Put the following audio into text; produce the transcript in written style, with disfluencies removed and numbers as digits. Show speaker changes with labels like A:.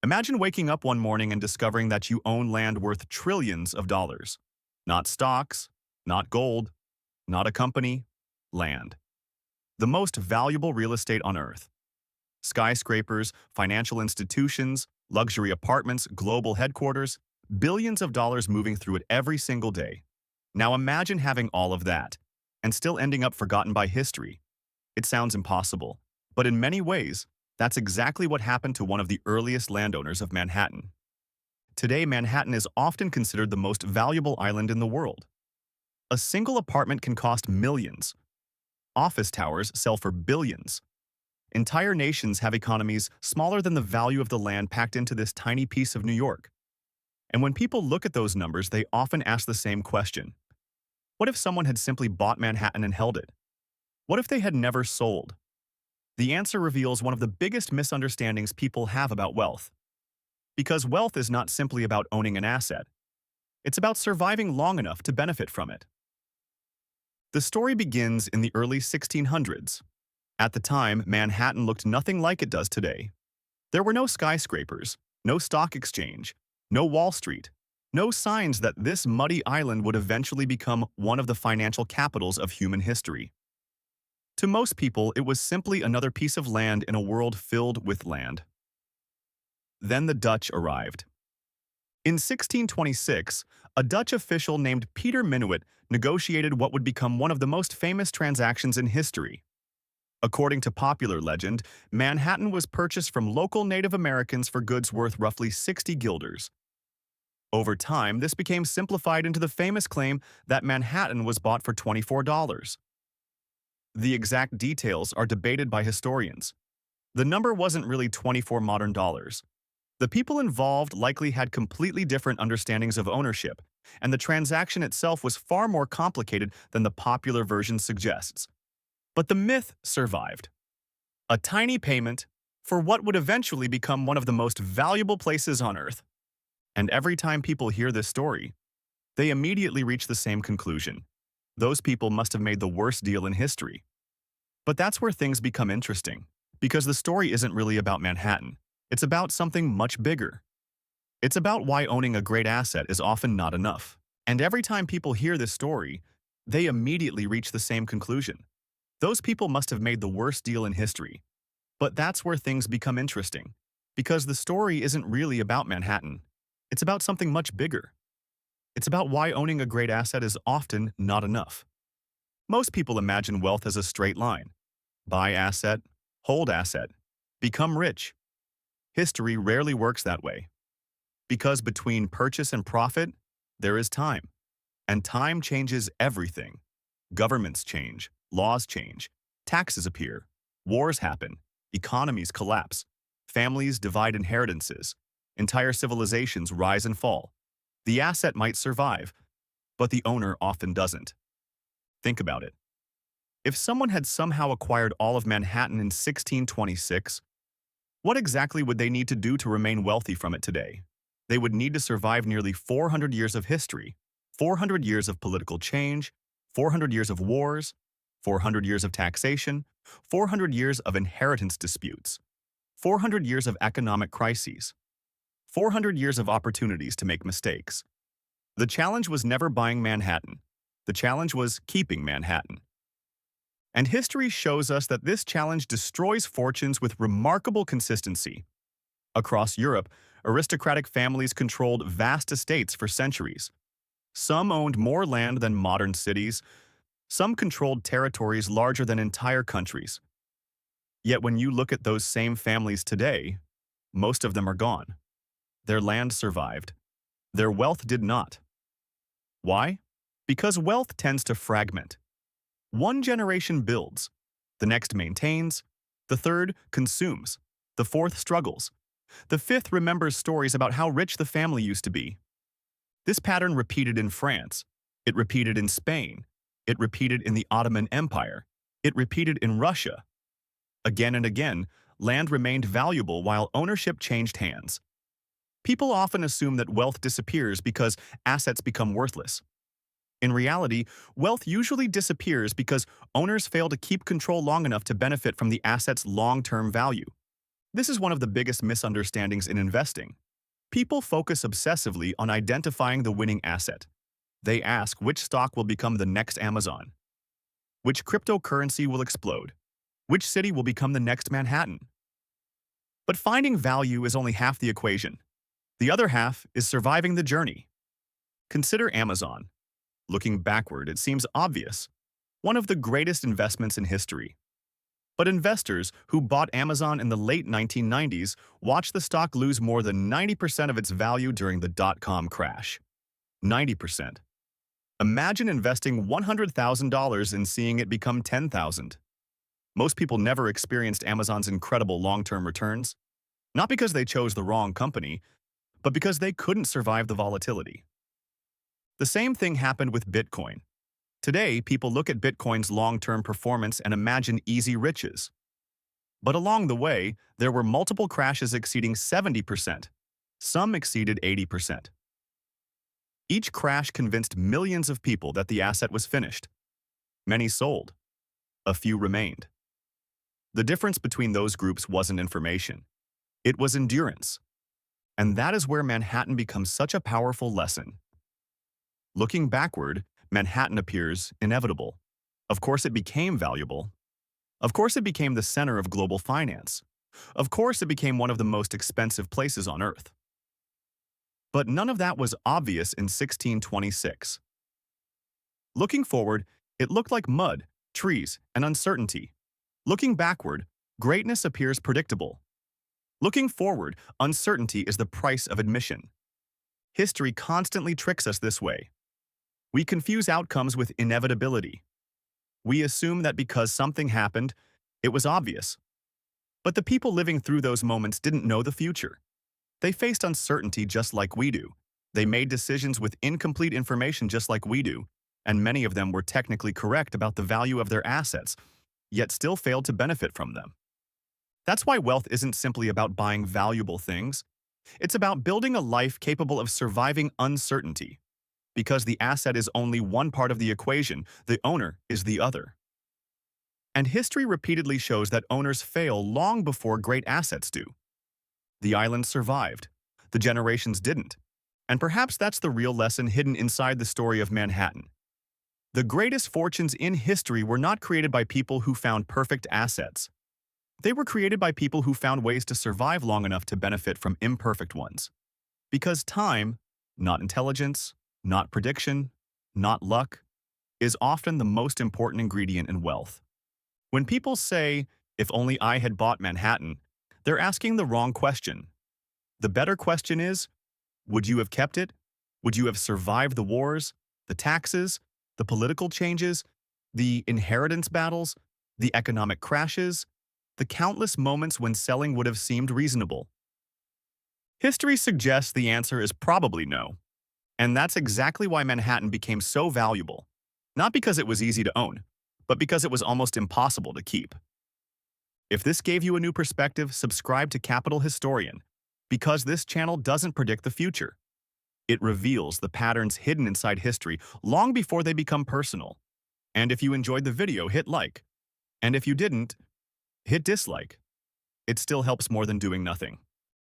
A: Imagine waking up one morning and discovering that you own land worth trillions of dollars. Not stocks, not gold, not a company, land. The most valuable real estate on Earth. Skyscrapers, financial institutions, luxury apartments, global headquarters, billions of dollars moving through it every single day. Now imagine having all of that, and still ending up forgotten by history. It sounds impossible, but in many ways, that's exactly what happened to one of the earliest landowners of Manhattan. Today, Manhattan is often considered the most valuable island in the world. A single apartment can cost millions. Office towers sell for billions. Entire nations have economies smaller than the value of the land packed into this tiny piece of New York. And when people look at those numbers, they often ask the same question. What if someone had simply bought Manhattan and held it? What if they had never sold? The answer reveals one of the biggest misunderstandings people have about wealth. Because wealth is not simply about owning an asset. It's about surviving long enough to benefit from it. The story begins in the early 1600s. At the time, Manhattan looked nothing like it does today. There were no skyscrapers, no stock exchange, no Wall Street, no signs that this muddy island would eventually become one of the financial capitals of human history. To most people, it was simply another piece of land in a world filled with land. Then the Dutch arrived. In 1626, a Dutch official named Peter Minuit negotiated what would become one of the most famous transactions in history. According to popular legend, Manhattan was purchased from local Native Americans for goods worth roughly 60 guilders. Over time, this became simplified into the famous claim that Manhattan was bought for $24. The exact details are debated by historians. The number wasn't really 24 modern dollars. The people involved likely had completely different understandings of ownership, and the transaction itself was far more complicated than the popular version suggests. But the myth survived. A tiny payment for what would eventually become one of the most valuable places on Earth. And every time people hear this story, they immediately reach the same conclusion. Those people must have made the worst deal in history. But that's where things become interesting, because the story isn't really about Manhattan. It's about something much bigger. It's about why owning a great asset is often not enough. And every time people hear this story, they immediately reach the same conclusion. Those people must have made the worst deal in history. But that's where things become interesting, because the story isn't really about Manhattan. It's about something much bigger. It's about why owning a great asset is often not enough. Most people imagine wealth as a straight line. Buy asset, hold asset, become rich. History rarely works that way. Because between purchase and profit, there is time. And time changes everything. Governments change, laws change, taxes appear, wars happen, economies collapse, families divide inheritances, entire civilizations rise and fall. The asset might survive, but the owner often doesn't. Think about it. If someone had somehow acquired all of Manhattan in 1626, what exactly would they need to do to remain wealthy from it today? They would need to survive nearly 400 years of history, 400 years of political change, 400 years of wars, 400 years of taxation, 400 years of inheritance disputes, 400 years of economic crises, 400 years of opportunities to make mistakes. The challenge was never buying Manhattan. The challenge was keeping Manhattan. And history shows us that this challenge destroys fortunes with remarkable consistency. Across Europe, aristocratic families controlled vast estates for centuries. Some owned more land than modern cities. Some controlled territories larger than entire countries. Yet when you look at those same families today, most of them are gone. Their land survived. Their wealth did not. Why? Because wealth tends to fragment. One generation builds, the next maintains, the third consumes, the fourth struggles, the fifth remembers stories about how rich the family used to be. This pattern repeated in France, it repeated in Spain, it repeated in the Ottoman Empire, it repeated in Russia. Again and again, land remained valuable while ownership changed hands. People often assume that wealth disappears because assets become worthless. In reality, wealth usually disappears because owners fail to keep control long enough to benefit from the asset's long-term value. This is one of the biggest misunderstandings in investing. People focus obsessively on identifying the winning asset. They ask which stock will become the next Amazon, which cryptocurrency will explode, which city will become the next Manhattan. But finding value is only half the equation. The other half is surviving the journey. Consider Amazon. Looking backward, it seems obvious. One of the greatest investments in history. But investors who bought Amazon in the late 1990s watched the stock lose more than 90% of its value during the dot-com crash. 90%. Imagine investing $100,000 and seeing it become $10,000. Most people never experienced Amazon's incredible long-term returns, not because they chose the wrong company, but because they couldn't survive the volatility. The same thing happened with Bitcoin. Today, people look at Bitcoin's long-term performance and imagine easy riches. But along the way, there were multiple crashes exceeding 70%. Some exceeded 80%. Each crash convinced millions of people that the asset was finished. Many sold. A few remained. The difference between those groups wasn't information. It was endurance. And that is where Manhattan becomes such a powerful lesson. Looking backward, Manhattan appears inevitable. Of course it became valuable. Of course it became the center of global finance. Of course it became one of the most expensive places on Earth. But none of that was obvious in 1626. Looking forward, it looked like mud, trees, and uncertainty. Looking backward, greatness appears predictable. Looking forward, uncertainty is the price of admission. History constantly tricks us this way. We confuse outcomes with inevitability. We assume that because something happened, it was obvious. But the people living through those moments didn't know the future. They faced uncertainty just like we do. They made decisions with incomplete information just like we do, and many of them were technically correct about the value of their assets, yet still failed to benefit from them. That's why wealth isn't simply about buying valuable things. It's about building a life capable of surviving uncertainty. Because the asset is only one part of the equation, the owner is the other. And history repeatedly shows that owners fail long before great assets do. The island survived. The generations didn't. And perhaps that's the real lesson hidden inside the story of Manhattan. The greatest fortunes in history were not created by people who found perfect assets. They were created by people who found ways to survive long enough to benefit from imperfect ones. Because time, not intelligence, not prediction, not luck, is often the most important ingredient in wealth. When people say, "If only I had bought Manhattan," they're asking the wrong question. The better question is, would you have kept it? Would you have survived the wars, the taxes, the political changes, the inheritance battles, the economic crashes, the countless moments when selling would have seemed reasonable? History suggests the answer is probably no. And that's exactly why Manhattan became so valuable. Not because it was easy to own, but because it was almost impossible to keep. If this gave you a new perspective, subscribe to Capital Historian, because this channel doesn't predict the future. It reveals the patterns hidden inside history long before they become personal. And if you enjoyed the video, hit like. And if you didn't, hit dislike. It still helps more than doing nothing.